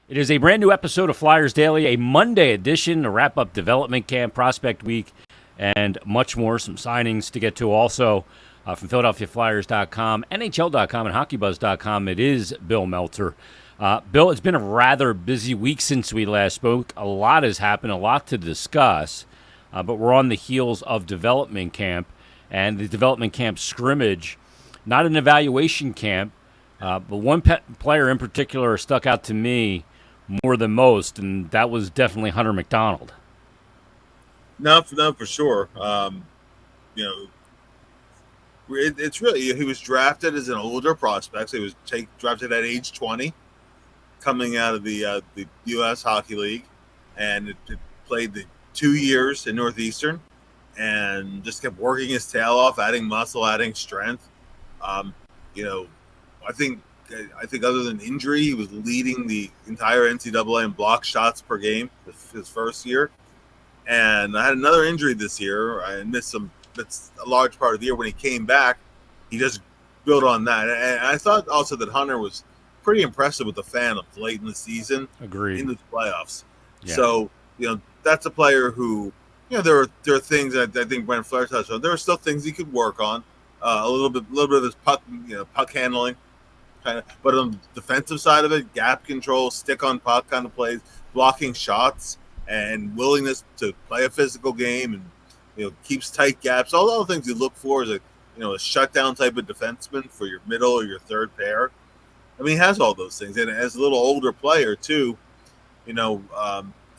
It is a brand new episode of Flyers Daily, a Monday edition to wrap up development camp, prospect week, and much more. Some signings to get to also from PhiladelphiaFlyers.com, NHL.com, and HockeyBuzz.com. It is Bill Meltzer. Bill, it's been a rather busy week since we last spoke. A lot has happened, a lot to discuss, but we're on the heels of development camp, and the development camp scrimmage, not an evaluation camp, but one player in particular stuck out to me more than most, and that was definitely Hunter McDonald. No, for sure. It's really, he was drafted as an older prospect. So he was drafted at age 20, coming out of the U.S. Hockey League, and it played the 2 years in Northeastern, and just kept working his tail off, adding muscle, adding strength. I think other than injury, he was leading the entire NCAA in block shots per game his first year. And I had another injury this year. I missed that's a large part of the year. When he came back, he just built on that. And I thought also that Hunter was pretty impressive with the Phantoms late in the season. Agreed. In the playoffs. Yeah. So, that's a player who, there are things that I think Brent Flair touched on. There are still things he could work on. A little bit of his puck handling. But on the defensive side of it, gap control, stick on puck kind of plays, blocking shots, and willingness to play a physical game, and keeps tight gaps. All the things you look for is a shutdown type of defenseman for your middle or your third pair. I mean, he has all those things, and as a little older player too, so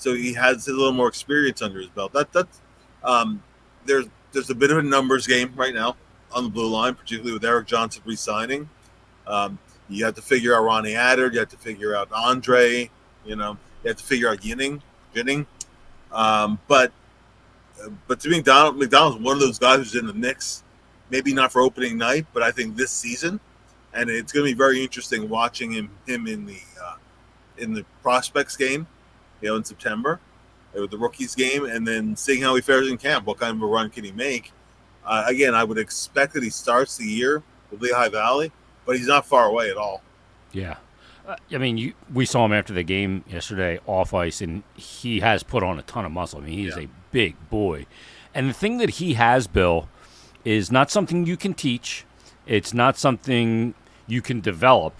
he has a little more experience under his belt. There's a bit of a numbers game right now on the blue line, particularly with Eric Johnson re-signing. You have to figure out Ronnie Adder. You have to figure out Andre. You have to figure out Ginning. But to me, McDonald's one of those guys who's in the mix. Maybe not for opening night, but I think this season, and it's going to be very interesting watching him in the prospects game, in September, with the rookies game, and then seeing how he fares in camp. What kind of a run can he make? Again, I would expect that he starts the year with Lehigh Valley, but he's not far away at all. Yeah. We saw him after the game yesterday off ice, and he has put on a ton of muscle. I mean, he is a big boy. And the thing that he has, Bill, is not something you can teach. It's not something you can develop.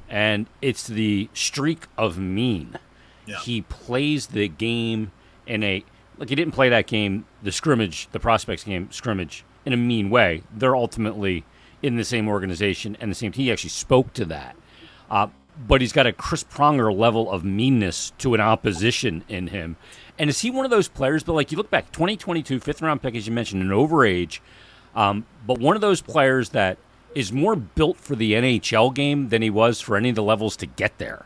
And it's the streak of mean. Yeah. He plays the game he didn't play that game, the prospects game scrimmage, in a mean way. They're ultimately in the same organization and the same team. He actually spoke to that. But he's got a Chris Pronger level of meanness to an opposition in him. And is he one of those players, but you look back, 2022, fifth-round pick, as you mentioned, an overage, but one of those players that is more built for the NHL game than he was for any of the levels to get there?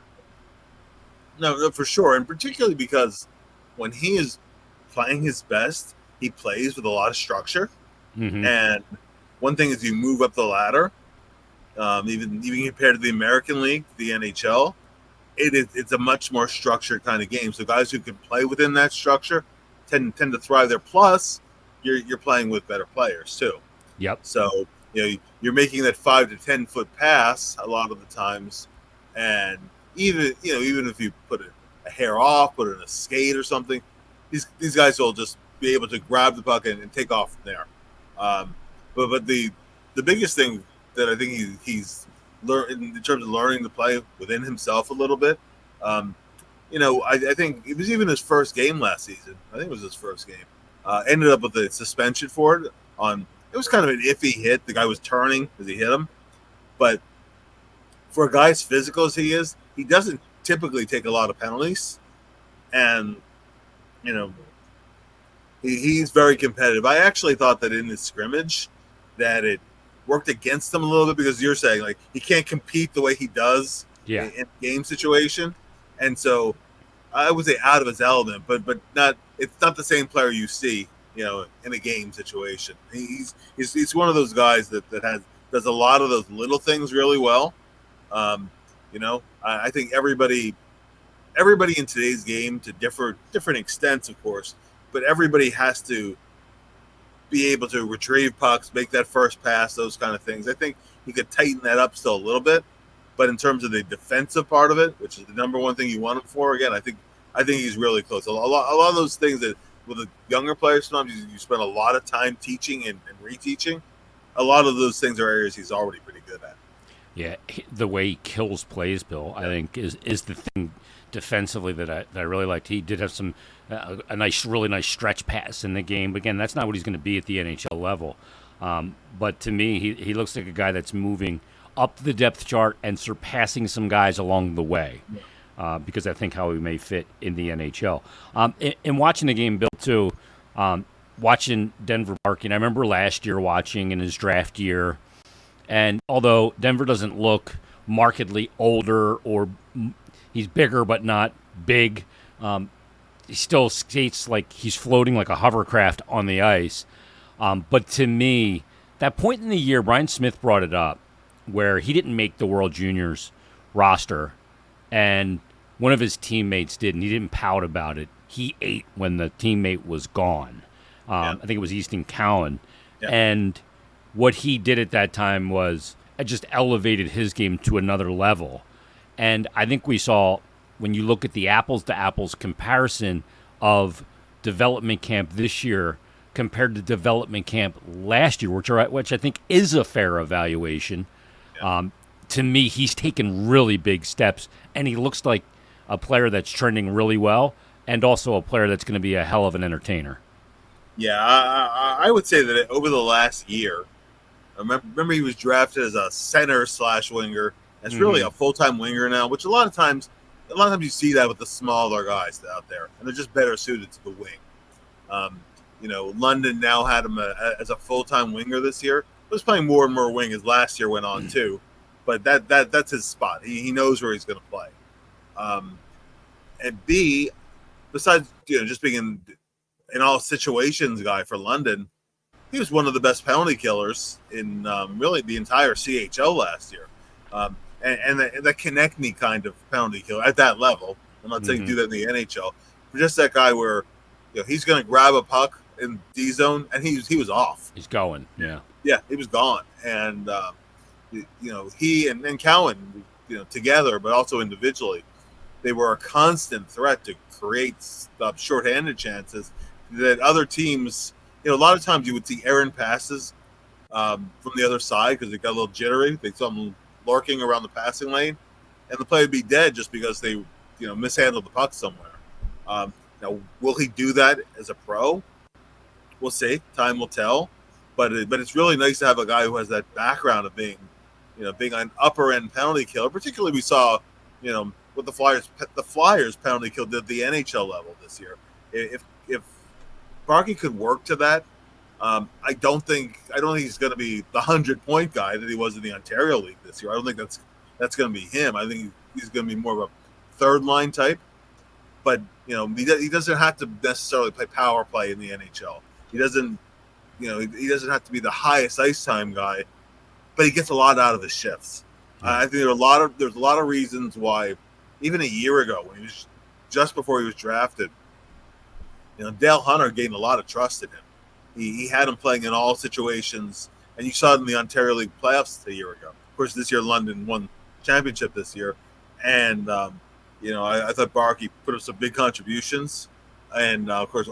No, for sure, and particularly because when he is playing his best, he plays with a lot of structure. Mm-hmm. And one thing is you move up the ladder, even compared to the American League, the NHL, it's a much more structured kind of game. So guys who can play within that structure tend to thrive there. Plus, you're playing with better players too. Yep. So you're making that 5 to 10 foot pass a lot of the times, and even if you put a hair off, put it in a skate or something, these guys will just be able to grab the puck and take off from there. But the biggest thing that I think he's learned in terms of learning to play within himself a little bit, I think it was even his first game last season. I think it was his first game. Ended up with a suspension for it. It was kind of an iffy hit. The guy was turning as he hit him, but for a guy as physical as he is, he doesn't typically take a lot of penalties, and he's very competitive. I actually thought that in this scrimmage that it worked against him a little bit, because you're saying he can't compete the way he does in a game situation, and so I would say out of his element, but not. It's not the same player you see in a game situation. He's one of those guys that does a lot of those little things really well. I think everybody in today's game, to different extents, of course, but everybody has to be able to retrieve pucks, make that first pass, those kind of things. I think he could tighten that up still a little bit, But in terms of the defensive part of it, which is the number one thing you want him for, again, I think he's really close. A lot of those things that with the younger players, sometimes you spend a lot of time teaching and reteaching. A lot of those things are areas he's already pretty good at. Yeah, the way he kills plays, Bill, I think is the thing defensively that I really liked. He did have some a really nice stretch pass in the game. But again, that's not what he's going to be at the NHL level. But to me, he looks like a guy that's moving up the depth chart and surpassing some guys along the way. Because I think how he may fit in the NHL. In watching the game, Bill, too, watching Denver Barkey, and I remember last year watching in his draft year, and although Denver doesn't look markedly older or he's bigger but not big, he still skates like he's floating like a hovercraft on the ice. But to me, that point in the year, Brian Smith brought it up, where he didn't make the World Juniors roster, and one of his teammates did, and he didn't pout about it. He ate when the teammate was gone. I think it was Easton Cowan. Yeah. And what he did at that time was it just elevated his game to another level. And I think we saw, when you look at the apples-to-apples comparison of development camp this year compared to development camp last year, which I think is a fair evaluation, to me, he's taken really big steps, and he looks like a player that's trending really well, and also a player that's going to be a hell of an entertainer. Yeah, I would say that over the last year, remember he was drafted as a center/winger. It's really a full-time winger now, which a lot of times you see that with the smaller guys out there, and they're just better suited to the wing. London now had him as a full-time winger this year. He was playing more and more wing as last year went on too, but that's his spot. He knows where he's going to play. And B, besides just being in all situations guy for London, he was one of the best penalty killers in really the entire CHL last year. And the Konechny kind of penalty killer at that level. I'm not saying do that in the NHL, but just that guy where he's going to grab a puck in D zone and he was off. He's going, yeah, he was gone, and he and Cowan, together, but also individually, they were a constant threat to create shorthanded chances that other teams. A lot of times you would see errant passes from the other side because they got a little jittery. They saw them lurking around the passing lane, and the play would be dead just because they, mishandled the puck somewhere. Now, will he do that as a pro? We'll see. Time will tell. But it's really nice to have a guy who has that background of being an upper end penalty killer. Particularly, we saw, what the Flyers penalty kill did at the NHL level this year. If Barkey could work to that, I don't think he's going to be the 100-point guy that he was in the Ontario League this year. I don't think that's going to be him. I think he's going to be more of a third line type. But he doesn't have to necessarily play power play in the NHL. He doesn't have to be the highest ice time guy, but he gets a lot out of his shifts. I think there's a lot of reasons why. Even a year ago, when he was just before he was drafted, Dale Hunter gained a lot of trust in him. He had him playing in all situations, and you saw it in the Ontario League playoffs a year ago. Of course, this year London won championship this year, and I thought Barkey put up some big contributions, and of course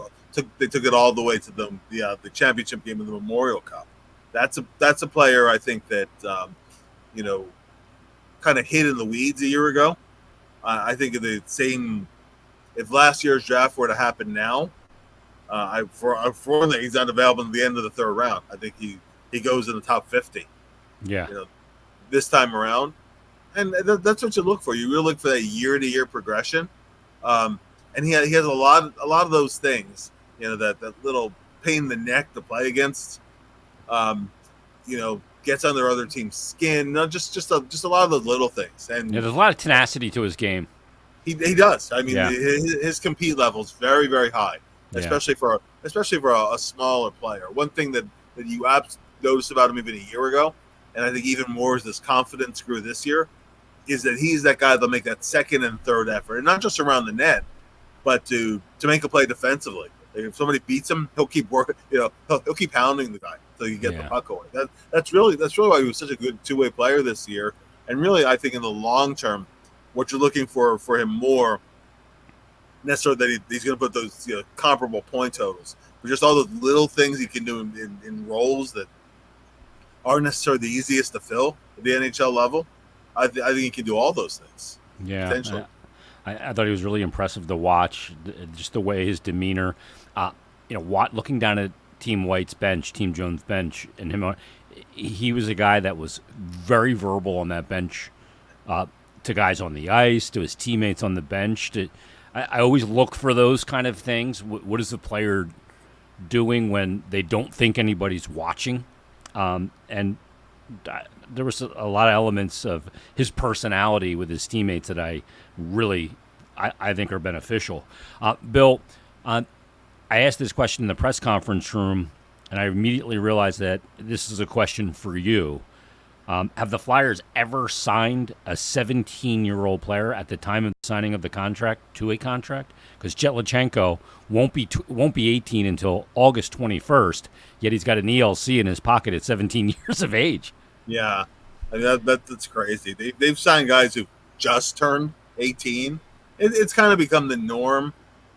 they took it all the way to the championship game of the Memorial Cup. That's a player I think that kind of hid in the weeds a year ago. I think if last year's draft were to happen now, for one thing, he's not available at the end of the third round. I think he goes in the top 50. Yeah. This time around, and that's what you look for. You really look for that year-to-year progression, and he has a lot of those things. That little pain in the neck to play against. Gets under other team's skin. No, just a lot of those little things. And there's a lot of tenacity to his game. He does. I mean, his compete level is very, very high, especially for a smaller player. One thing that you noticed about him even a year ago, and I think even more as this confidence grew this year, is that he's that guy that'll make that second and third effort, and not just around the net, but to make a play defensively. If somebody beats him, he'll keep working. He'll keep pounding the guy until you get the puck away. That's really why he was such a good two-way player this year. And really, I think in the long term, what you're looking for him more necessarily that he's going to put those comparable point totals, but just all those little things he can do in roles that aren't necessarily the easiest to fill at the NHL level. I think he can do all those things. Yeah, Potentially. I thought he was really impressive to watch. Just the way his demeanor, looking down at Team White's bench, Team Jones' bench, and him, he was a guy that was very verbal on that bench, to guys on the ice, to his teammates on the bench. I always look for those kind of things. What is the player doing when they don't think anybody's watching? And there was a lot of elements of his personality with his teammates that I think are beneficial. Bill, I asked this question in the press conference room, and I immediately realized that this is a question for you. Have the Flyers ever signed a 17-year-old player at the time of the signing of the contract to a contract? Because Luchanko won't be 18 until August 21st, yet he's got an ELC in his pocket at 17 years of age. Yeah, I mean that's crazy. They've signed guys who just turned 18. It's kind of become the norm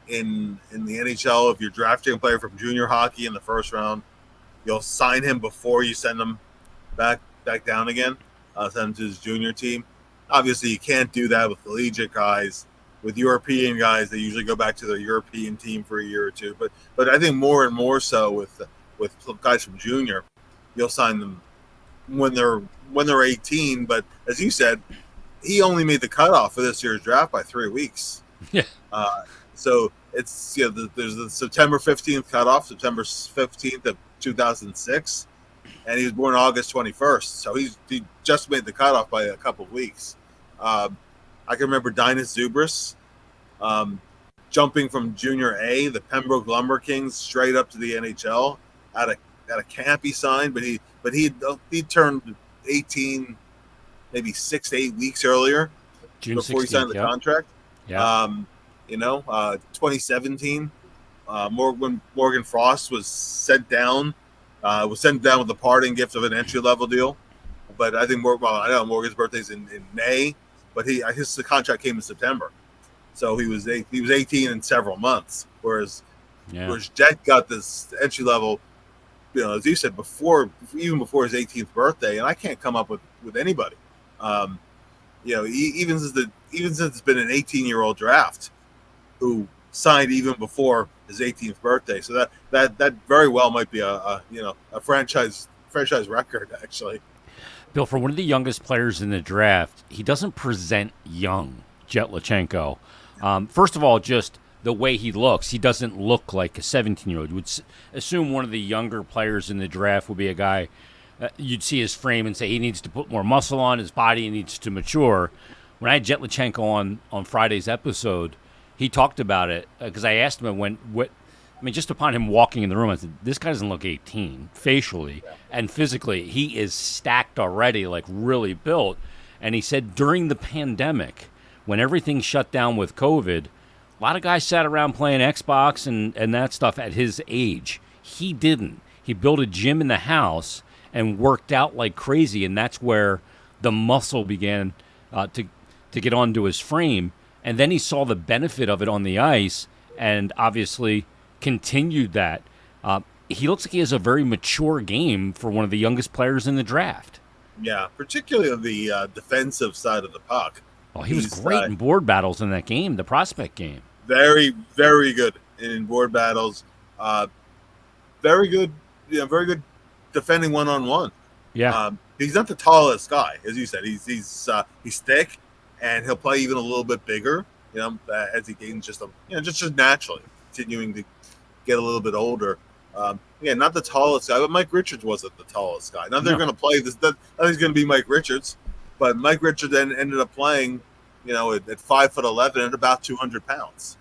in the NHL. If you're drafting a player from junior hockey in the first round, you'll sign him before you send him back down again, send him to his junior team. Obviously, you can't do that with collegiate guys. With European guys, they usually go back to their European team for a year or two. But I think more and more so with guys from junior, you'll sign them when they're 18. But as you said, he only made the cutoff for this year's draft by 3 weeks. Yeah. So it's there's the September 15th cutoff, September 15th of 2006. And he was born August 21st, so he just made the cutoff by a couple of weeks. I can remember Dinas Zubris jumping from Junior A, the Pembroke Lumber Kings, straight up to the NHL at a camp he signed, but he turned 18 maybe 6 to 8 weeks earlier June before 16th, he signed the contract. Yeah. 2017, Morgan Frost was sent down. Was sent down with the parting gift of an entry-level deal. But I think I know Morgan's birthday's in May, but the contract came in September. So he was 18 in several months, whereas Jet got this entry-level, as you said, even before his 18th birthday, and I can't come up with anybody. Even since it's been an 18-year-old draft who signed even before his 18th birthday, so that very well might be a franchise record, actually. Bill, for one of the youngest players in the draft, he doesn't present young, Jet Luchanko. First of all, just the way he looks, he doesn't look like a 17-year-old. You would assume one of the younger players in the draft would be a guy, you'd see his frame and say he needs to put more muscle on his body, he needs to mature. When I had Jet Luchanko on Friday's episode, he talked about it because I asked him just upon him walking in the room, I said, this guy doesn't look 18 facially and physically. He is stacked already, like really built. And he said during the pandemic, when everything shut down with COVID, a lot of guys sat around playing Xbox and that stuff at his age. He didn't. He built a gym in the house and worked out like crazy, and that's where the muscle began to get onto his frame. And then he saw the benefit of it on the ice and obviously continued that. He looks like he has a very mature game for one of the youngest players in the draft. Yeah, particularly on the defensive side of the puck. Oh, he was great in board battles in that game, the prospect game. Very, very good in board battles. Very good defending one-on-one. Yeah. He's not the tallest guy, as you said. He's thick. And he'll play even a little bit bigger, as he gains just naturally, continuing to get a little bit older. Not the tallest guy, but Mike Richards wasn't the tallest guy. Now they're going to play this. That he's going to be Mike Richards, but Mike Richards then ended up playing, at 5'11" at about 200 pounds.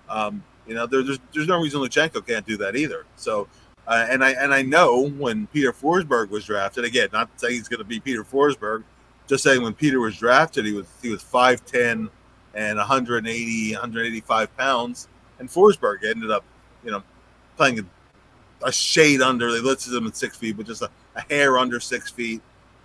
There's no reason Luchanko can't do that either. So, and I know when Peter Forsberg was drafted, again, not to say he's going to be Peter Forsberg. Just saying, when Peter was drafted, he was 5'10" and 185 pounds, and Forsberg ended up, playing a shade under. They listed him at 6 feet, but just a hair under 6 feet.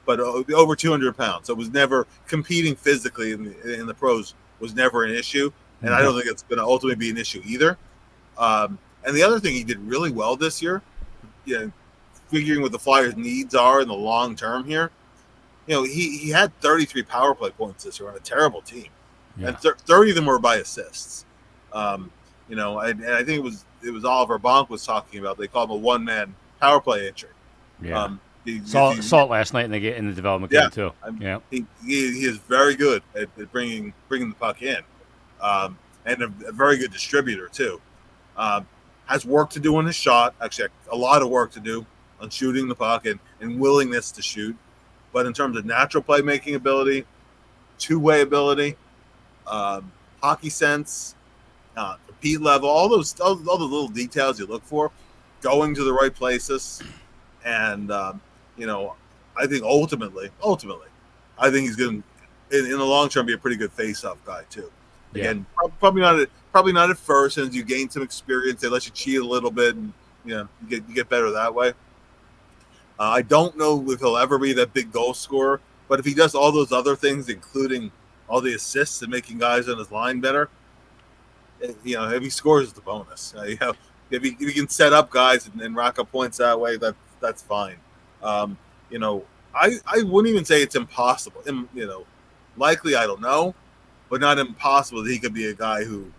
but over 200 pounds. So it was never competing physically in the pros was never an issue, and I don't think it's going to ultimately be an issue either. And the other thing he did really well this year, figuring what the Flyers' needs are in the long term here, he had 33 power play points this year on a terrible team, and 30 of them were by assists. And I think it was Oliver Bonk was talking about. They call him a one-man power play entry. Yeah. Saw it last night in the development game too. He is very good at bringing the puck in, and a very good distributor too. Has work to do on his shot. Actually, a lot of work to do on shooting the puck and willingness to shoot. But in terms of natural playmaking ability, two-way ability, hockey sense, compete level, all the little details you look for, going to the right places, and I think ultimately, I think he's going to, in the long term, be a pretty good face-off guy too. Again, probably not at first, and as you gain some experience, they let you cheat a little bit, and you get better that way. I don't know if he'll ever be that big goal scorer, but if he does all those other things, including all the assists and making guys on his line better, if he scores, it's the bonus. If he can set up guys and rack up points that way, that's fine. I wouldn't even say it's impossible. Likely, I don't know, but not impossible that he could be a guy who,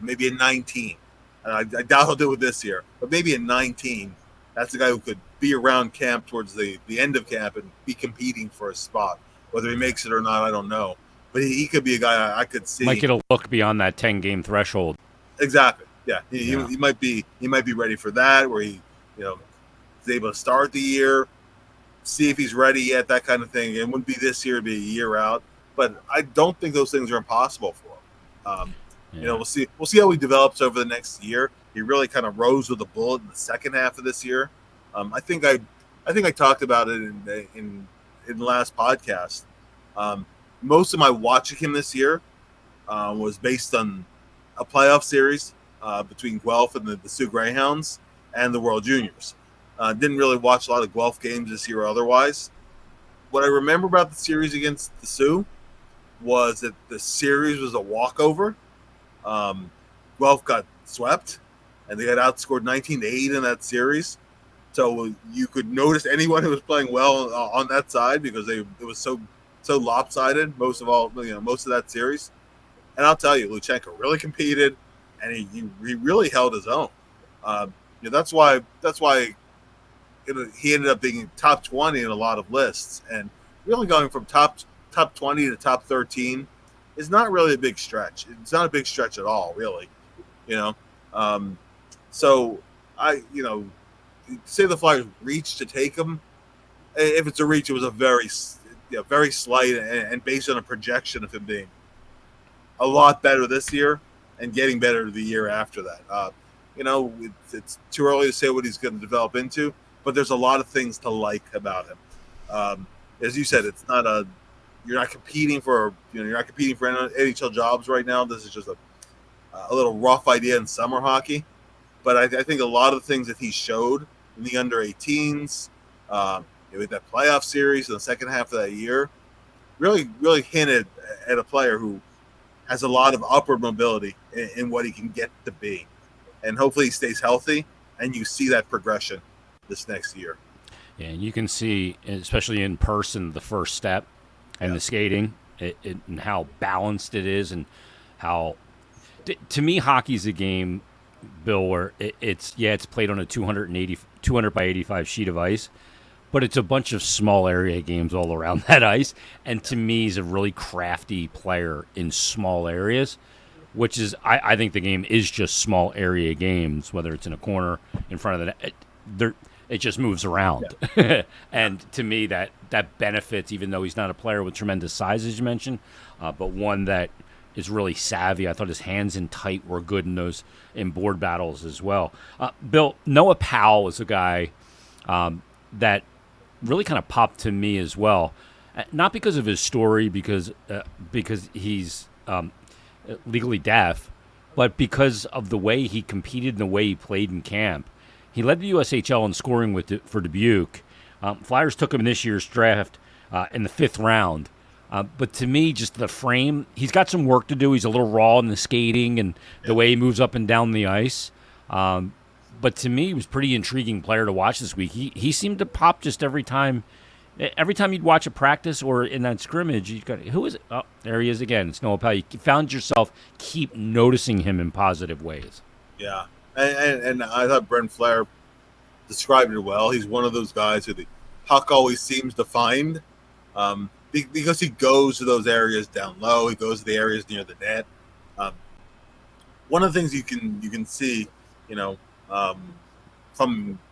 maybe at 19, and I doubt he'll do it this year, but maybe at 19, that's a guy who could be around camp towards the end of camp and be competing for a spot. Whether he makes it or not, I don't know. But he could be a guy I could see. Might get a look beyond that 10-game threshold. Exactly. Yeah. He might be ready for that, where he, is able to start the year, see if he's ready yet, that kind of thing. It wouldn't be this year, it'd be a year out. But I don't think those things are impossible for him. We'll see how he develops over the next year. He really kind of rose with a bullet in the second half of this year. I think I talked about it in the last podcast. Most of my watching him this year was based on a playoff series between Guelph and the Sioux Greyhounds and the World Juniors. Didn't really watch a lot of Guelph games this year otherwise. What I remember about the series against the Sioux was that the series was a walkover. Guelph got swept, and they got outscored 19-8 in that series. So you could notice anyone who was playing well on that side because it was so lopsided most of that series. And I'll tell you, Luchanko really competed, and he really held his own. That's why he ended up being top 20 in a lot of lists, and really going from top 20 to top 13 is not really a big stretch. It's not a big stretch at all, really. So say the Flyers reached to take him. If it's a reach, it was a very slight and based on a projection of him being a lot better this year and getting better the year after that. It's too early to say what he's going to develop into, but there's a lot of things to like about him. As you said, it's not you're not competing for NHL jobs right now. This is just a little rough idea in summer hockey, but I think a lot of the things that he showed in the under 18s, with that playoff series in the second half of that year, really hinted at a player who has a lot of upward mobility in what he can get to be. And hopefully he stays healthy, and you see that progression this next year. Yeah, and you can see, especially in person, the first step and the skating, and how balanced it is, and how, to me, hockey's a game, Bill, where it's played on a 200 by 85 sheet of ice, but it's a bunch of small area games all around that ice. And to me, he's a really crafty player in small areas, which is, I think the game is just small area games, whether it's in a corner, in front of the net. It just moves around. Yeah. And to me, that benefits, even though he's not a player with tremendous size, as you mentioned, but one that is really savvy. I thought his hands in tight were good in board battles as well. Bill, Noah Powell is a guy that really kind of popped to me as well, not because of his story, because he's legally deaf, but because of the way he competed and the way he played in camp. He led the USHL in scoring for Dubuque. Flyers took him in this year's draft in the 5th round. But to me, just the frame, he's got some work to do. He's a little raw in the skating and the way he moves up and down the ice. But to me, he was a pretty intriguing player to watch this week. He seemed to pop just every time. Every time you'd watch a practice or in that scrimmage, you got, who is it? Oh, there he is again. It's Noah Powell. You found yourself keep noticing him in positive ways. Yeah, and I thought Brent Flair described it well. He's one of those guys who the puck always seems to find because he goes to those areas down low. He goes to the areas near the net. One of the things you can see, from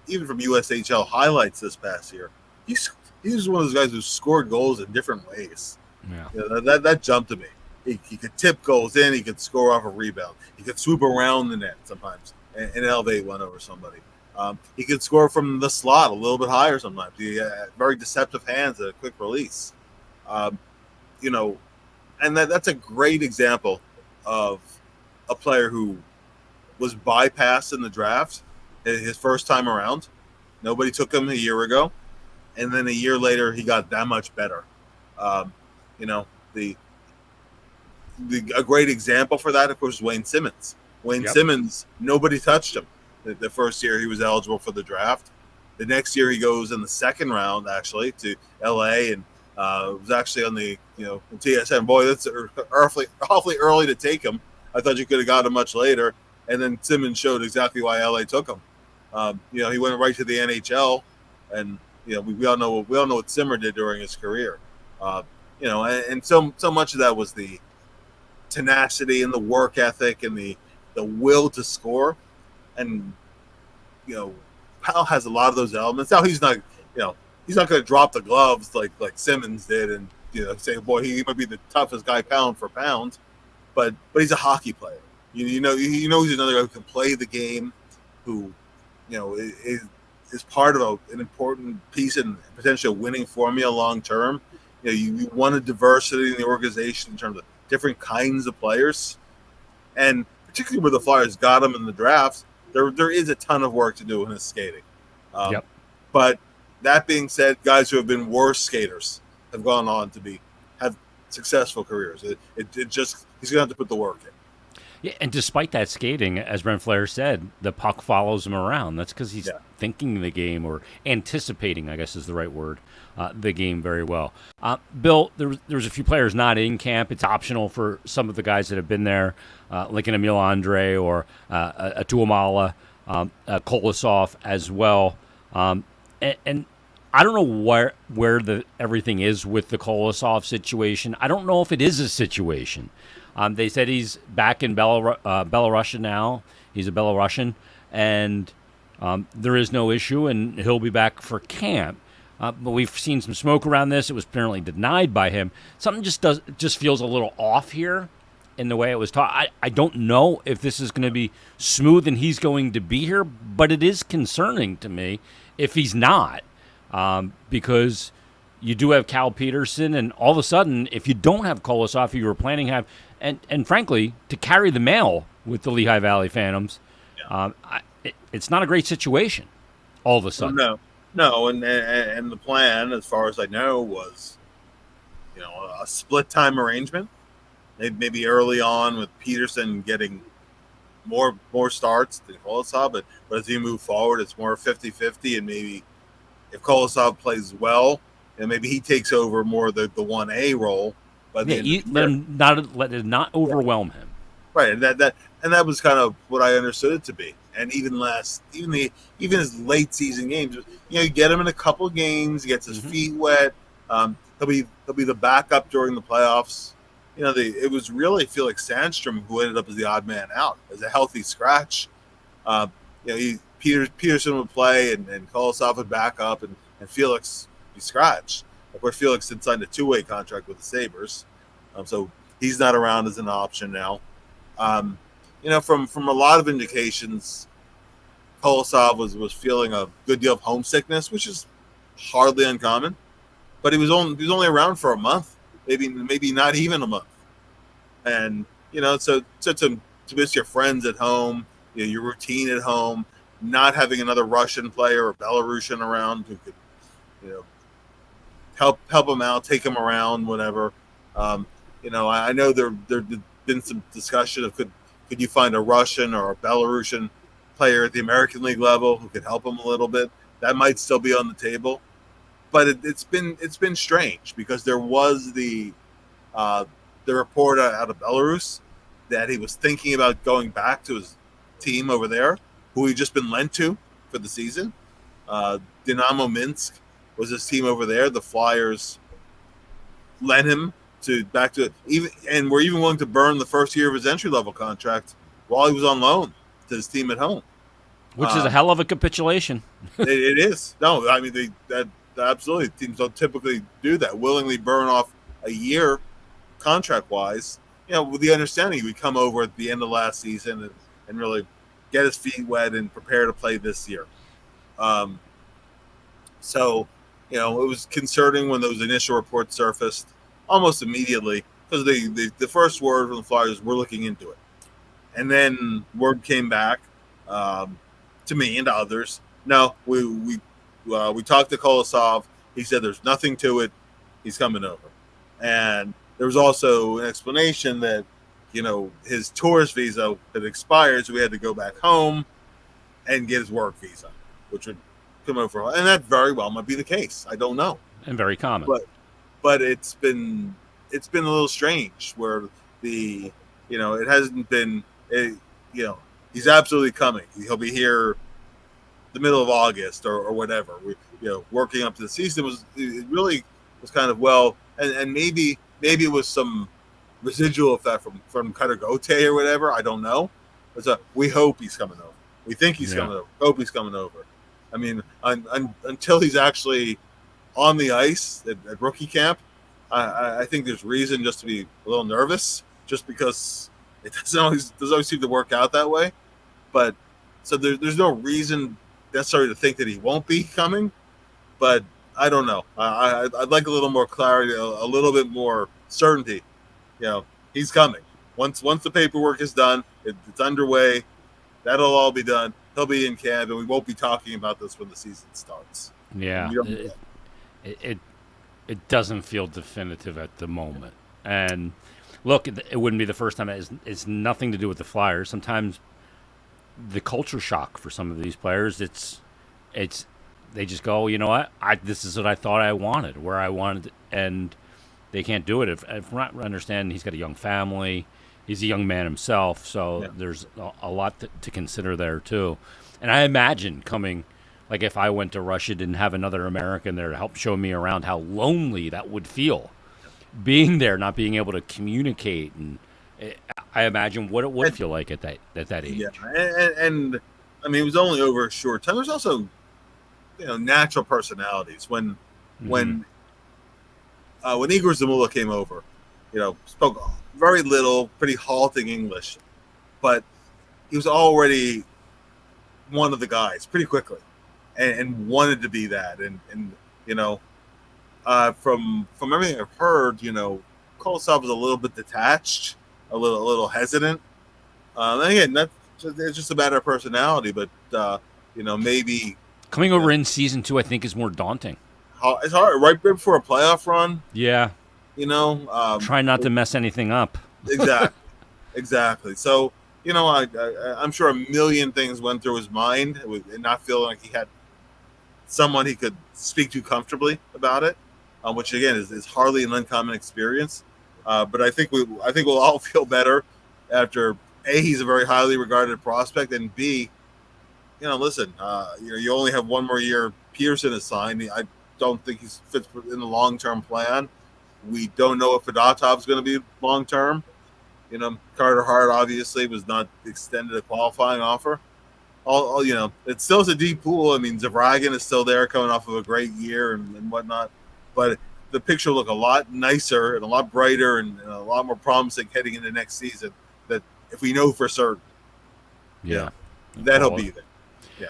USHL highlights this past year, he's one of those guys who scored goals in different ways. Yeah, that jumped to me. He could tip goals in. He could score off a rebound. He could swoop around the net sometimes and elevate one over somebody. He could score from the slot a little bit higher sometimes. He had very deceptive hands at a quick release. And that's a great example of a player who was bypassed in the draft his first time around. Nobody took him a year ago. And then a year later, he got that much better. A great example for that, of course, is Wayne Simmons. Simmons, nobody touched him. The first year he was eligible for the draft. The next year he goes in the 2nd round, actually, to L.A. and was actually on the TSN. Boy, that's awfully early to take him. I thought you could have got him much later. And then Simmons showed exactly why L.A. took him. He went right to the NHL, and we all know what Simmer did during his career. And so much of that was the tenacity and the work ethic and the will to score. And Powell has a lot of those elements. Now he's not going to drop the gloves like Simmons did and say, boy, he might be the toughest guy pound for pound, but he's a hockey player. He's another guy who can play the game, who is part of an important piece in potentially a winning formula long term. You want a diversity in the organization in terms of different kinds of players, and particularly where the Flyers got him in the draft, there is a ton of work to do in his skating. But that being said, guys who have been worse skaters have gone on to have successful careers. It just he's going to have to put the work in. Yeah, and despite that skating, as Brent Flair said, the puck follows him around. That's because he's thinking the game, or anticipating, I guess is the right word, the game very well. Bill, there was a few players not in camp. It's optional for some of the guys that have been there, like an Emil Andre or a Tuamala, Kolosov as well. And I don't know where everything is with the Kolosov situation. I don't know if it is a situation. They said he's back in Belarusia now. He's a Belarusian, and there is no issue, and he'll be back for camp. But we've seen some smoke around this. It was apparently denied by him. Something just feels a little off here in the way it was taught. I don't know if this is going to be smooth and he's going to be here, but it is concerning to me if he's not, because you do have Cal Peterson, and all of a sudden, if you don't have Kolosov, who you were planning to have, and frankly, to carry the mail with the Lehigh Valley Phantoms, it's not a great situation all of a sudden. No, and the plan, as far as I know, was a split time arrangement. Maybe early on with Peterson getting more starts than Kolosov, but as you move forward, it's more 50-50, and maybe if Kolosov plays well, and maybe he takes over more the 1A role. But let it not overwhelm him. Right, and that was kind of what I understood it to be. And even his late season games, you get him in a couple of games, he gets his feet wet. He'll be the backup during the playoffs. It was really Felix Sandstrom who ended up as the odd man out, as a healthy scratch. Peterson would play, and Kolosov would back up, and Felix be scratched. Of course, Felix had signed a 2-way contract with the Sabres, so he's not around as an option now. From a lot of indications, Kolosov was feeling a good deal of homesickness, which is hardly uncommon. But he was only around for a month, maybe not even a month. And so to miss your friends at home, your routine at home, not having another Russian player or Belarusian around who could you know, help him out, take him around, whatever. I know there's been some discussion of could you find a Russian or a Belarusian player at the American League level who could help him a little bit. That might still be on the table, but it's been strange because there was the report out of Belarus that he was thinking about going back to his team over there, who he'd just been lent to for the season. Dynamo Minsk was his team over there. The Flyers lent him back to even, and were even willing to burn the first year of his entry level contract while he was on loan to his team at home, which is a hell of a capitulation. it is. No, I mean that absolutely, teams don't typically do that. Willingly burn off a year contract wise, with the understanding he would come over at the end of last season and really get his feet wet and prepare to play this year. So, it was concerning when those initial reports surfaced almost immediately because the first word from the Flyers, we're looking into it. And then word came back to me and to others. No, we talked to Kosov. He said there's nothing to it. He's coming over. And there was also an explanation that, his tourist visa had expired, so we had to go back home and get his work visa, which would come over. And that very well might be the case. I don't know. And very common. But it's been a little strange where it hasn't been, he's absolutely coming. He'll be here the middle of August or whatever. Working up to the season it really was kind of and maybe it was some residual effect from Cutter Gote or whatever. I don't know. But we hope he's coming over. We think he's coming over. Hope he's coming over. I mean, until he's actually on the ice at rookie camp, I think there's reason just to be a little nervous, just because it doesn't always seem to work out that way. But so there's no reason necessarily to think that he won't be coming. But I don't know. I'd like a little more clarity, a little bit more certainty. He's coming. Once the paperwork is done, it's underway. That'll all be done. He'll be in camp, and we won't be talking about this when the season starts. Yeah, it doesn't feel definitive at the moment. And look, it wouldn't be the first time. It's nothing to do with the Flyers. Sometimes the culture shock for some of these players, it's they just go, you know what, this is what I thought I wanted, where I wanted, and they can't do it. If we're not understanding, he's got a young family. He's a young man himself, so there's a lot to consider there too. And I imagine coming, like if I went to Russia, didn't have another American there to help show me around, how lonely that would feel, being there, not being able to communicate. And I imagine what it would feel like at that age. Yeah, and I mean, it was only over a short time. There's also, natural personalities. When Igor Zamula came over, spoke very little, pretty halting English, but he was already one of the guys pretty quickly, and wanted to be that. And from everything I've heard, Kosov was a little bit detached, a little hesitant. And again, it's just a matter of personality, but maybe coming over in season 2, I think, is more daunting. It's hard right before a playoff run. Yeah. Try not to mess anything up. Exactly. So, I'm sure a million things went through his mind, and not feeling like he had someone he could speak to comfortably about it, which again is hardly an uncommon experience. But I think we'll all feel better after A, he's a very highly regarded prospect, and B, listen, you only have one more year. Pearson is signed. I don't think he fits in the long-term plan. We don't know if Fedotov's going to be long-term. Carter Hart obviously was not extended a qualifying offer. It still is a deep pool. I mean, Zavragin is still there coming off of a great year and whatnot. But the picture will look a lot nicer and a lot brighter and a lot more promising heading into next season, that if we know for certain. Yeah. That he'll be there.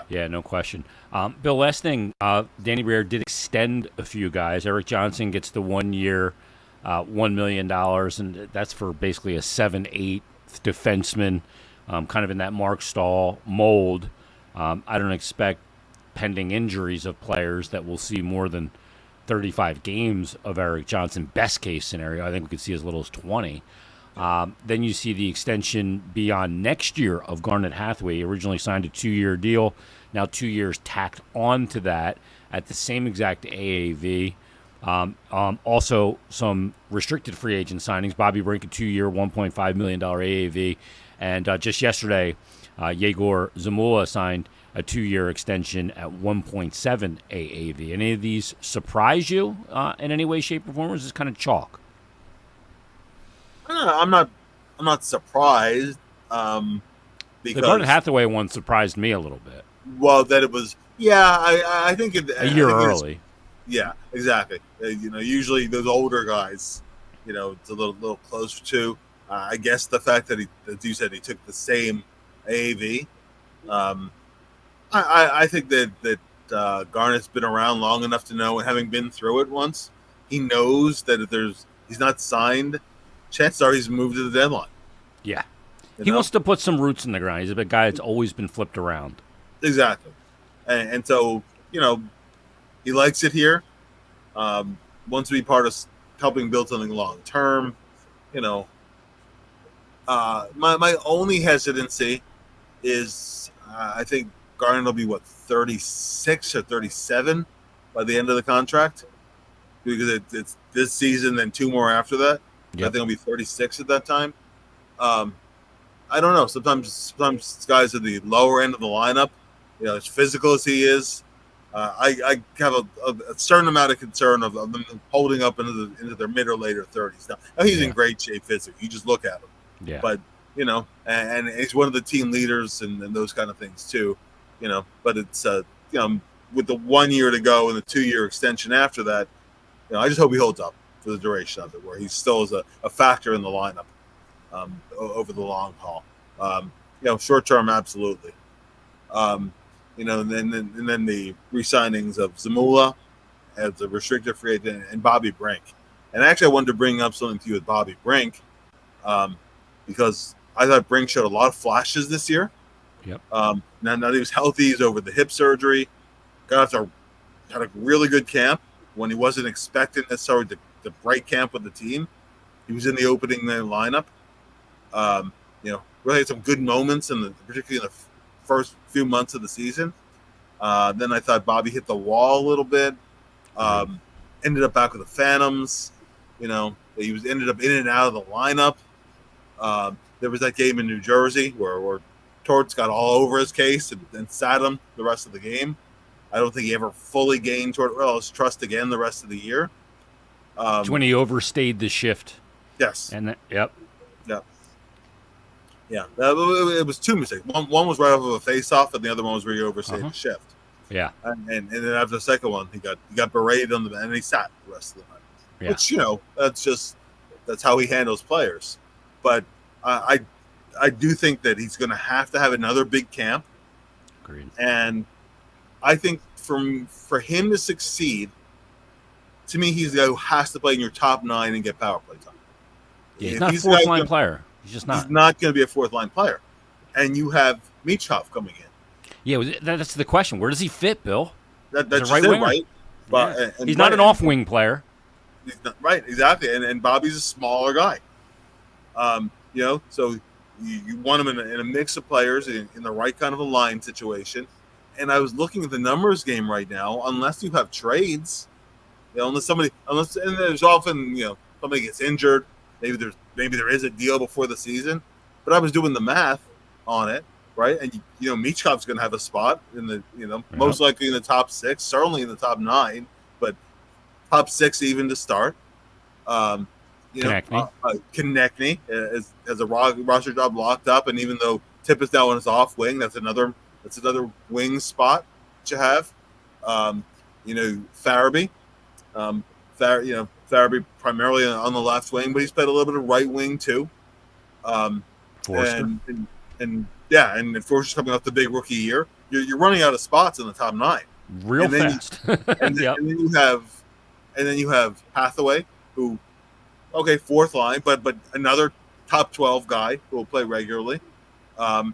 Yeah, no question. Bill, last thing, Danny Briere did extend a few guys. Eric Johnson gets the 1 year, $1 million, and that's for basically a 7-8 defenseman, kind of in that Mark Stahl mold. I don't expect pending injuries of players that we'll see more than 35 games of Eric Johnson. Best case scenario, I think we could see as little as 20. Then you see the extension beyond next year of Garnet Hathaway. He originally signed a 2-year deal. Now 2 years tacked on to that at the same exact AAV. Also, some restricted free agent signings. Bobby Brink, a 2-year, $1.5 million AAV. And just yesterday, Yegor Zamula signed a 2-year extension at 1.7 AAV. Any of these surprise you in any way, shape, or form? Or is this kind of chalk? I'm not surprised. Because The Garnet Hathaway one surprised me a little bit. Well, that it was. Yeah, I think a year early. Yeah, exactly. Usually those older guys, it's a little closer to. I guess the fact that as you said, he took the same AAV. I think that Garnett's been around long enough to know, and having been through it once, he knows that if he's not signed, chances are he's moved to the deadline. Yeah, he wants to put some roots in the ground. He's a big guy that's always been flipped around. Exactly, and so he likes it here. Wants to be part of helping build something long term. My only hesitancy is I think Garnett will be 36 or 37 by the end of the contract, because it's this season and 2 more after that. Yep. I think he'll be 36 at that time. I don't know. Sometimes guys at the lower end of the lineup, as physical as he is, I have a certain amount of concern of them holding up into their mid or later 30s. Now he's in great shape physically. You just look at him. Yeah. But and he's one of the team leaders and those kind of things too. But it's with the 1 year to go and the 2-year extension after that, I just hope he holds up for the duration of it, where he still is a factor in the lineup over the long haul. Short term, absolutely. And then the re-signings of Zamula as a restricted free agent and Bobby Brink. And actually, I wanted to bring up something to you with Bobby Brink, because I thought Brink showed a lot of flashes this year. Yep. Now that he was healthy, he's over the hip surgery. Had a really good camp when he wasn't expected necessarily to break camp with the team. He was in the opening lineup. Really had some good moments, particularly in the first few months of the season. Then I thought Bobby hit the wall a little bit. Ended up back with the Phantoms. He ended up in and out of the lineup. There was that game in New Jersey where Torts got all over his case and sat him the rest of the game. I don't think he ever fully gained his trust again the rest of the year. It's when he overstayed the shift. Yes. And yep. Yeah. It was 2 mistakes. One was right off of a face-off, and the other one was where he overstayed the shift. Yeah. And then after the second one, he got berated on and he sat the rest of the night. Yeah. Which that's how he handles players. But I do think that he's going to have another big camp. Agreed. And I think for him to succeed, to me, he's the guy who has to play in your top 9 and get power play time. Yeah, he's not a fourth-line player. He's just not. He's not going to be a fourth-line player. And you have Michkov coming in. Yeah, that's the question. Where does he fit, Bill? That's right winger, right? But, yeah. He's not an off-wing player. He's not, right, exactly. And Bobby's a smaller guy. So you want him in a mix of players in the right kind of a line situation. And I was looking at the numbers game right now. Unless you have trades, and there's often somebody gets injured. Maybe there is a deal before the season. But I was doing the math on it, right? And Michkov's going to have a spot in the most likely in the top 6, certainly in the top 9, but top 6 even to start. Konechny has a roster job locked up, and even though Tip is now on his off wing, that's another wing spot that you have. Farabee, Farabee primarily on the left wing, but he's played a little bit of right wing too. Forster. And Forster's coming off the big rookie year. You're running out of spots in the top 9 real fast. And then you have Hathaway, who, okay, fourth line, but another top 12 guy who will play regularly. And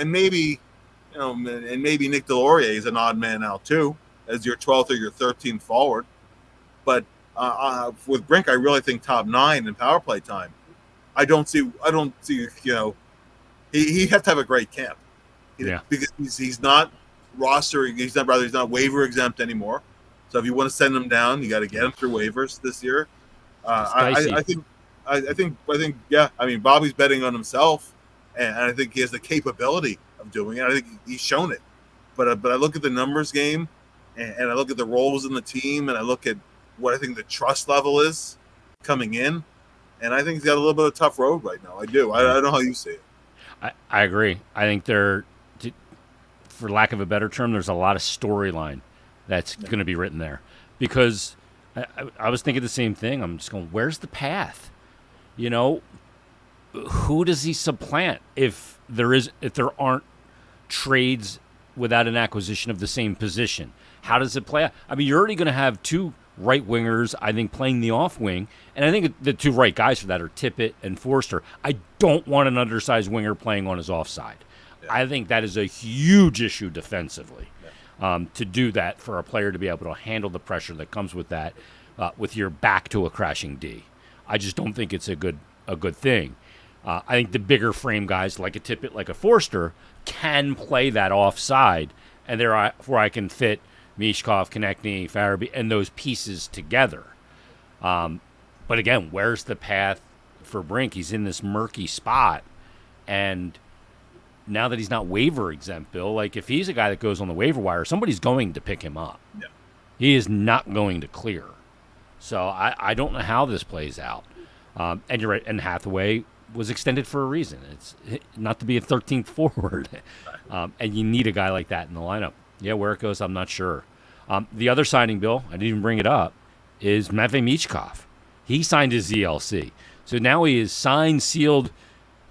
maybe Nick Delorier is an odd man out too, as your 12th or your 13th forward. But with Brink, I really think top 9 in power play time. I don't see. He has to have a great camp. Because he's not rostering. He's not waiver exempt anymore. So if you want to send him down, you got to get him through waivers this year. I think. Yeah. I mean, Bobby's betting on himself, and I think he has the capability of doing it. I think he's shown it. But I look at the numbers game, and I look at the roles in the team, and I look at what I think the trust level is coming in, and I think he's got a little bit of a tough road right now. I do. I don't know how you see it. I agree. I think for lack of a better term, there's a lot of storyline that's going to be written there, because I was thinking the same thing. I'm just going, where's the path? Who does he supplant if there aren't trades without an acquisition of the same position? How does it play out? I mean, you're already going to have 2 right wingers, I think, playing the off wing, and I think the 2 right guys for that are Tippett and Forster. I don't want an undersized winger playing on his offside. Yeah. I think that is a huge issue defensively. To do that, for a player to be able to handle the pressure that comes with that, with your back to a crashing D. I just don't think it's a good thing. I think the bigger frame guys like a Tippett, like a Forster, can play that offside, and where I can fit Michkov, Konechny, Farabee, and those pieces together. But again, where's the path for Brink? He's in this murky spot, and now that he's not waiver exempt, Bill, like if he's a guy that goes on the waiver wire, somebody's going to pick him up. Yeah. He is not going to clear. So I don't know how this plays out. And you're right, and Hathaway was extended for a reason. It's not to be a 13th forward. And you need a guy like that in the lineup. Yeah, where it goes, I'm not sure. The other signing, Bill, I didn't even bring it up, is Matvei Michkov. He signed his ZLC. So now he is signed, sealed,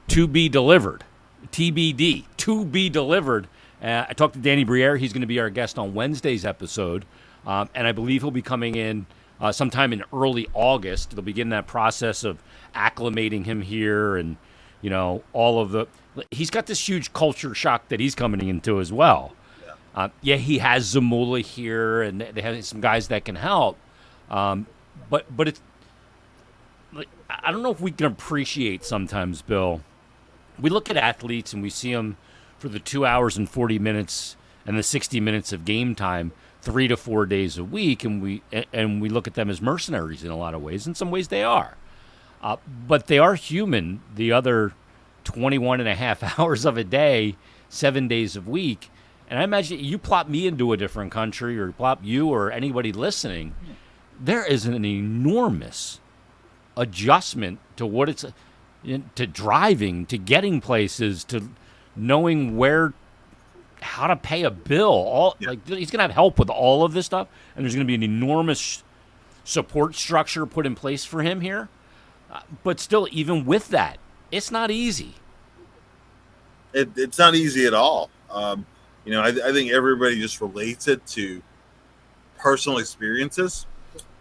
to be delivered. TBD, to be delivered. I talked to Danny Briere. He's going to be our guest on Wednesday's episode. And I believe he'll be coming in sometime in early August. They'll begin that process of acclimating him here, and all of the. He's got this huge culture shock that he's coming into as well. He has Zamula here, and they have some guys that can help. But it's like, I don't know if we can appreciate sometimes, Bill. We look at athletes and we see them for the 2 hours and 40 minutes and the 60 minutes of game time 3 to 4 days a week, and we look at them as mercenaries in a lot of ways. In some ways they are. But they are human the other 21 and a half hours of a day, 7 days a week. And I imagine you plop me into a different country, or plop you or anybody listening, there is an enormous adjustment to what it's to driving, to getting places, to knowing how to pay a bill. Like he's going to have help with all of this stuff, and there's going to be an enormous support structure put in place for him here. But still, even with that, it's not easy. It's not easy at all. I think everybody just relates it to personal experiences.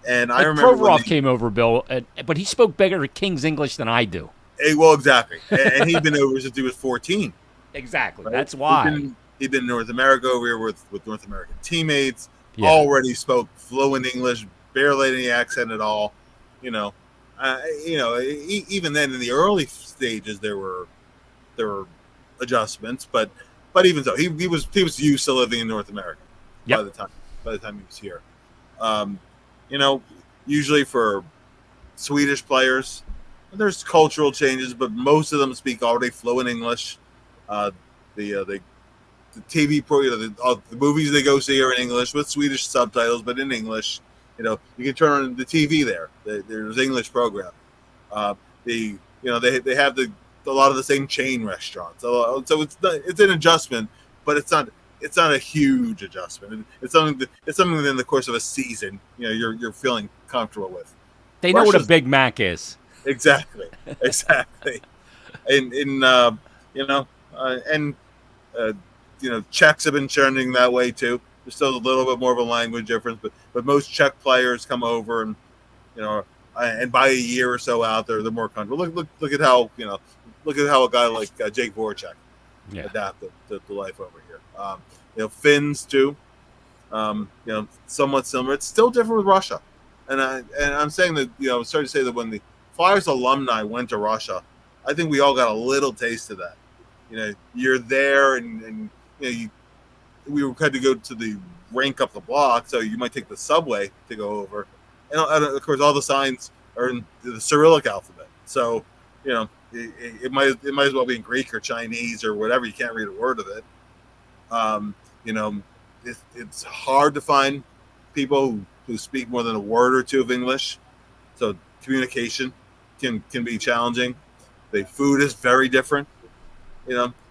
And I remember Provorov came over, Bill, but he spoke better King's English than I do. Well, exactly. And he'd been over since he was 14. Exactly. Right? That's why. He'd been in North America over here with North American teammates, already spoke fluent English, barely any accent at all. Even then in the early stages there were adjustments, but even so, he was used to living in North America by the time he was here. Usually for Swedish players, there's cultural changes, but most of them speak already fluent English. The TV pro, the movies they go see are in English with Swedish subtitles, but in English. You can turn on the TV there. There's English program. They have a lot of the same chain restaurants. So it's an adjustment, but it's not a huge adjustment. It's something that in the course of a season, you're feeling comfortable with. They know what a Big Mac is. Exactly. Czechs have been trending that way too. There's still a little bit more of a language difference, but most Czech players come over and and by a year or so out there, they're more comfortable. Look at how a guy like Jake Voracek adapted to life over here. Finns too. somewhat similar. It's still different with Russia, and I'm saying that I'm starting to say that when the Flyers alumni went to Russia, I think we all got a little taste of that. You're there, and we had to go to the rink up the block, so you might take the subway to go over, and of course all the signs are in the Cyrillic alphabet. So it might as well be in Greek or Chinese or whatever. You can't read a word of it. It's hard to find people who speak more than a word or two of English, so communication can be challenging. The food is very different,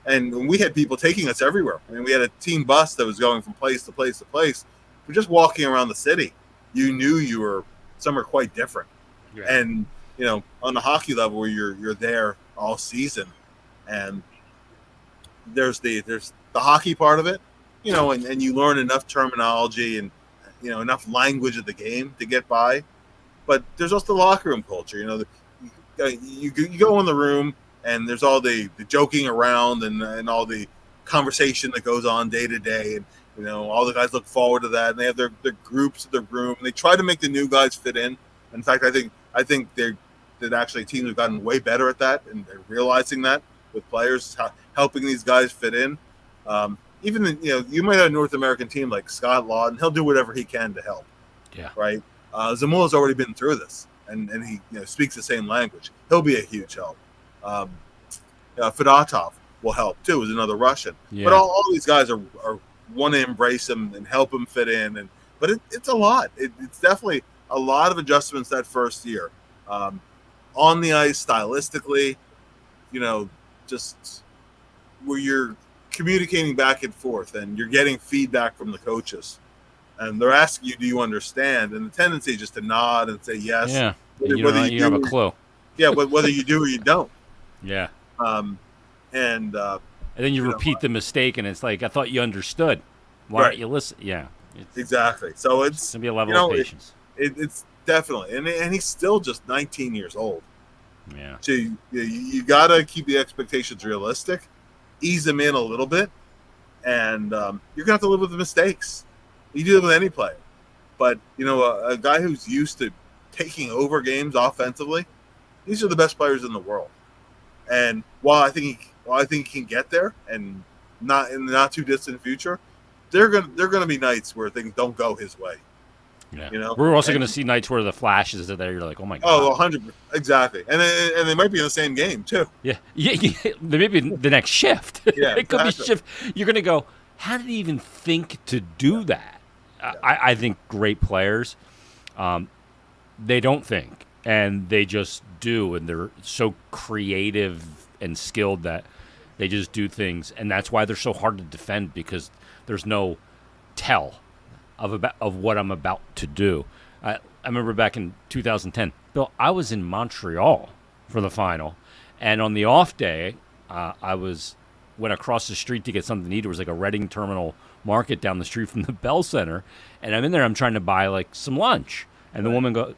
and we had people taking us everywhere. I mean, we had a team bus that was going from place to place to place. We're just walking around the city. You knew you were somewhere quite different. Yeah. And on the hockey level, where you're there all season, and there's the hockey part of it, and you learn enough terminology and enough language of the game to get by. But there's also the locker room culture. You go in the room, and there's all the joking around and all the conversation that goes on day to day, and all the guys look forward to that, and they have their groups of their room, and they try to make the new guys fit in. In fact, I think that actually teams have gotten way better at that, and they're realizing that with players helping these guys fit in. Even you might have a North American team like Scott Lawton, he'll do whatever he can to help. Yeah. Right. Zamula's already been through this, and he speaks the same language. He'll be a huge help. Fedotov will help too, is another Russian. Yeah. But all these guys are want to embrace him and help him fit in, but it's a lot. It's definitely a lot of adjustments that first year. On the ice, stylistically, just where you're communicating back and forth and you're getting feedback from the coaches, and they're asking you, do you understand? And the tendency is just to nod and say yes. Yeah. Whether you have a clue. Yeah, whether you do or you don't. Yeah. And then you repeat the mistake, and it's like, I thought you understood. Why aren't you listening? Yeah. Exactly. So it's going to be a level of patience. It's definitely. And he's still just 19 years old. Yeah. So you got to keep the expectations realistic, ease them in a little bit, and you're going to have to live with the mistakes. You do it with any player. But, a guy who's used to taking over games offensively, these are the best players in the world. And while I think he can get there, and not in the not too distant future, they're gonna be nights where things don't go his way. Yeah. We're also going to see nights where the flashes are there. You're like, oh my god. Oh, 100%. Exactly. And they might be in the same game too. Yeah. Maybe the next shift. Yeah. It could be shift. You're going to go, how did he even think to do that? Yeah. I think great players, they don't think, and they just do, and they're so creative and skilled that they just do things, and that's why they're so hard to defend, because there's no tell of what I'm about to do. I remember back in 2010, Bill, I was in Montreal for the final, and on the off day, I went across the street to get something to eat. It was like a Reading Terminal Market down the street from the Bell Center, and I'm in there. I'm trying to buy like some lunch, and the woman goes,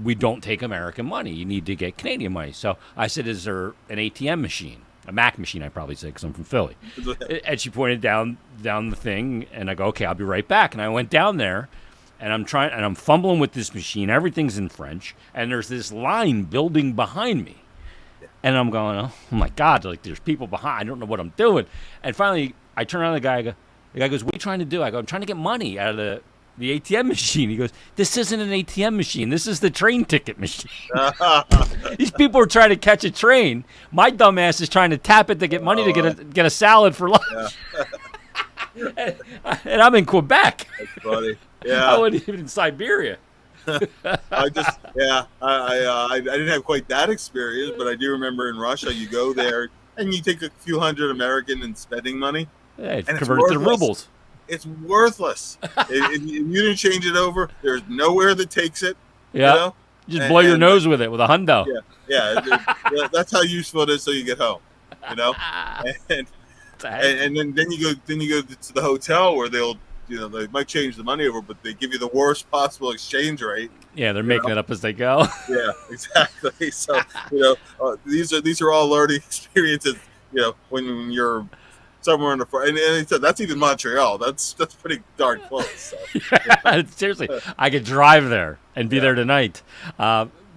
"We don't take American money. You need to get Canadian money." So I said, "Is there an ATM machine?" A Mac machine, I probably said, because I'm from Philly. And she pointed down the thing, and I go, okay, I'll be right back. And I went down there, and I'm fumbling with this machine. Everything's in French, and there's this line building behind me. And I'm going, oh my God, like there's people behind. I don't know what I'm doing. And finally, I turn around to the guy. The guy goes, what are you trying to do? I go, I'm trying to get money out of the ATM machine. He goes, this isn't an ATM machine. This is the train ticket machine. These people are trying to catch a train. My dumb ass is trying to tap it to get money to get a salad for lunch. Yeah. and I'm in Quebec. That's funny. Yeah. I wasn't even in Siberia. I didn't have quite that experience, but I do remember in Russia, you go there and you take a few hundred American in spending money. Yeah, and convert it to rubles. It's worthless. If you didn't change it over, there's nowhere that takes it. Yeah. You just blow your nose with it with a hundo. Yeah. That's how useful it is. So you get home. And then you go to the hotel where they might change the money over, but they give you the worst possible exchange rate. Yeah, they're making it up as they go. Yeah, exactly. So these are all learning experiences. When you're somewhere in the front. And he said that's even Montreal. That's pretty darn close. So. Yeah, seriously, I could drive there and be there tonight.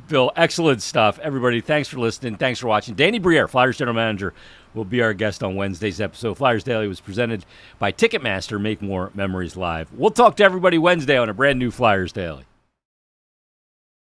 Bill, excellent stuff. Everybody, thanks for listening. Thanks for watching. Danny Briere, Flyers General Manager, will be our guest on Wednesday's episode. Flyers Daily was presented by Ticketmaster. Make more memories live. We'll talk to everybody Wednesday on a brand new Flyers Daily.